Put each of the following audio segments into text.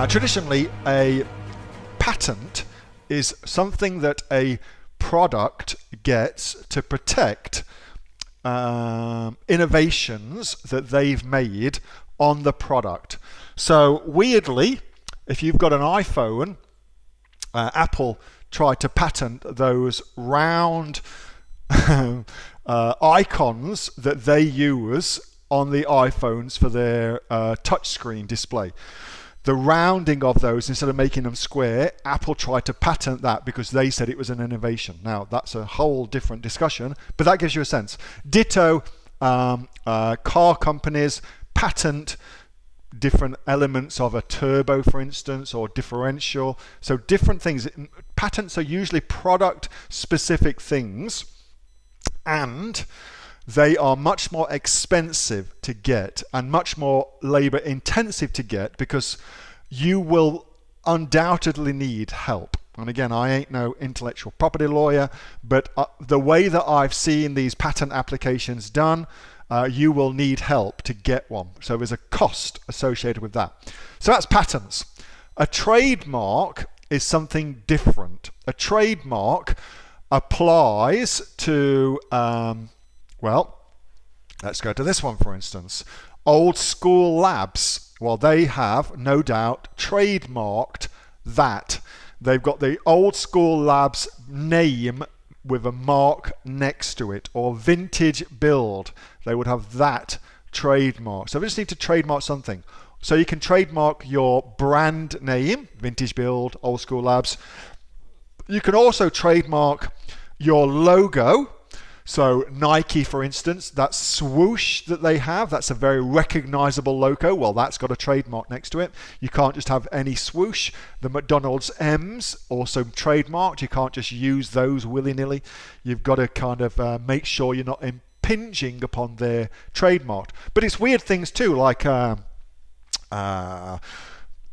Traditionally, a patent is something that a product gets to protect innovations that they've made on the product. So weirdly, if you've got an iPhone, Apple tried to patent those round icons that they use on the iPhones for their touchscreen display. The rounding of those, instead of making them square, Apple tried to patent that because they said it was an innovation. Now, that's a whole different discussion, but that gives you a sense. Ditto, car companies patent different elements of a turbo, for instance, or differential. So different things. Patents are usually product-specific things, and they are much more expensive to get and much more labor intensive to get because you will undoubtedly need help. And again, I ain't no intellectual property lawyer, but the way that I've seen these patent applications done, you will need help to get one. So there's a cost associated with that. So that's patents. A trademark is something different. A trademark applies to well, let's go to this one, for instance. Old School Labs. Well, they have, no doubt, trademarked that. They've got the Old School Labs name with a mark next to it, or Vintage Build. They would have that trademark. So we just need to trademark something. So you can trademark your brand name, Vintage Build, Old School Labs. You can also trademark your logo. So Nike, for instance, that swoosh that they have, that's a very recognizable logo. Well, that's got a trademark next to it. You can't just have any swoosh. The McDonald's M's also trademarked. You can't just use those willy-nilly. You've got to kind of make sure you're not impinging upon their trademark. But it's weird things too, like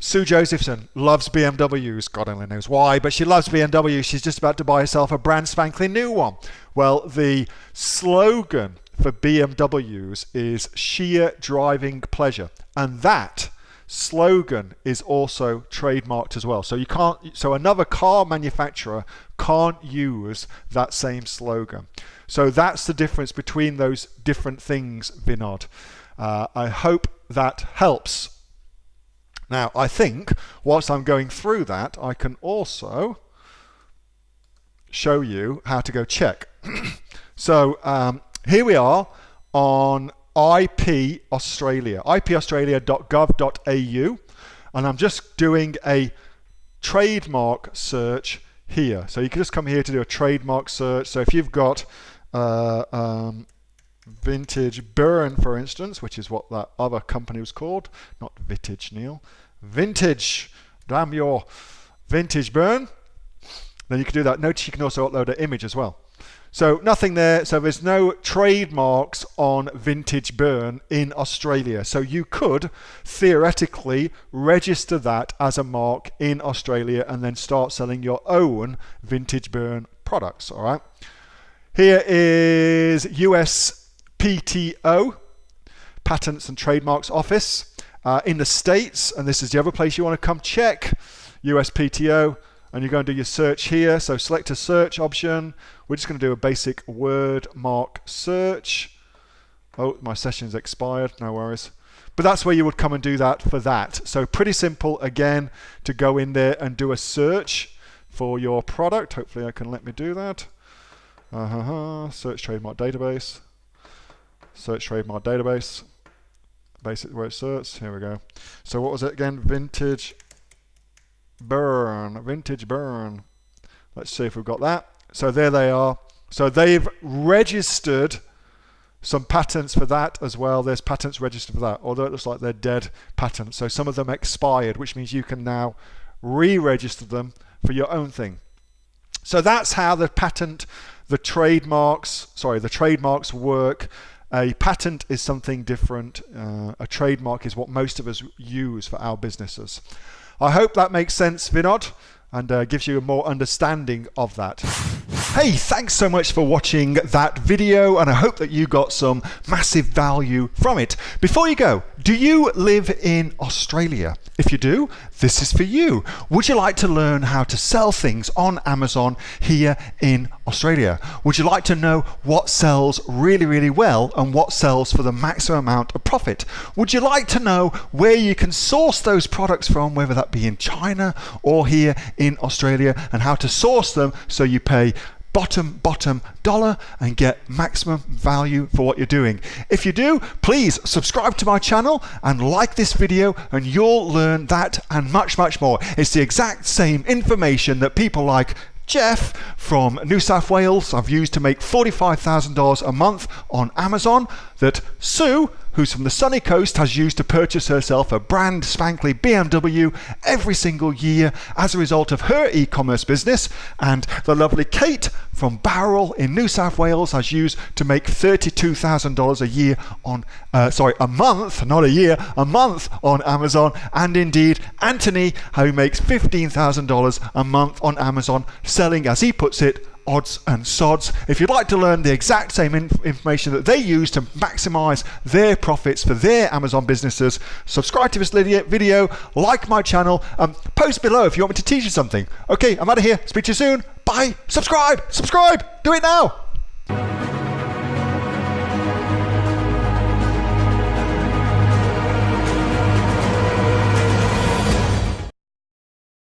Sue Josephson loves BMWs. God only knows why, but she loves BMW. She's just about to buy herself a brand spanking new one. Well, the slogan for BMWs is sheer driving pleasure. And that slogan is also trademarked as well. So you can't, so another car manufacturer can't use that same slogan. So that's the difference between those different things, Vinod. I hope that helps. Now, I think whilst I'm going through that, I can also show you how to go check. So here we are on IP Australia, ipaustralia.gov.au, and I'm just doing a trademark search here. So you can just come here to do a trademark search. So if you've got Vintage Burn, for instance, which is what that other company was called, not Vintage, Neil. Vintage, damn your Vintage Burn. Then you can do that. Notice you can also upload an image as well. So nothing there. So there's no trademarks on Vintage Burn in Australia. So you could theoretically register that as a mark in Australia and then start selling your own Vintage Burn products. All right. Here is USPTO, Patents and Trademarks Office in the States, and this is the other place you want to come check, USPTO, and you're going to do your search here. So select a search option. We're just going to do a basic word mark search. Oh, my session's expired, no worries. But that's where you would come and do that for that. So pretty simple, again, to go in there and do a search for your product. Hopefully I can let me do that. Search trademark database. Search trademark database. Basic word search. Here we go. So what was it again? Vintage Burn. Vintage Burn. Let's see if we've got that. So there they are. So they've registered some patents for that as well. There's patents registered for that, although it looks like they're dead patents. So some of them expired, which means you can now re-register them for your own thing. So that's how the trademarks work. A patent is something different. A trademark is what most of us use for our businesses. I hope that makes sense, Vinod, and gives you a more understanding of that. Hey, thanks so much for watching that video, and I hope that you got some massive value from it. Before you go, do you live in Australia? If you do, this is for you. Would you like to learn how to sell things on Amazon here in Australia? Would you like to know what sells really, really well and what sells for the maximum amount of profit? Would you like to know where you can source those products from, whether that be in China or here in Australia, and how to source them so you pay bottom dollar and get maximum value for what you're doing? If you do, please subscribe to my channel and like this video, and you'll learn that and much more. It's the exact same information that people like Jeff from New South Wales have used to make $45,000 a month on Amazon, that Sue, who's from the sunny coast, has used to purchase herself a brand spankly BMW every single year as a result of her e-commerce business, and the lovely Kate from Bowral in New South Wales has used to make $32,000 a year on a month, not a year, a month on Amazon, and indeed Anthony, who makes $15,000 a month on Amazon, selling, as he puts it, odds and sods. If you'd like to learn the exact same information that they use to maximize their profits for their Amazon businesses, subscribe to this video, like my channel, post below if you want me to teach you something. Okay, I'm out of here. Speak to you soon. Bye. Subscribe. Do it now.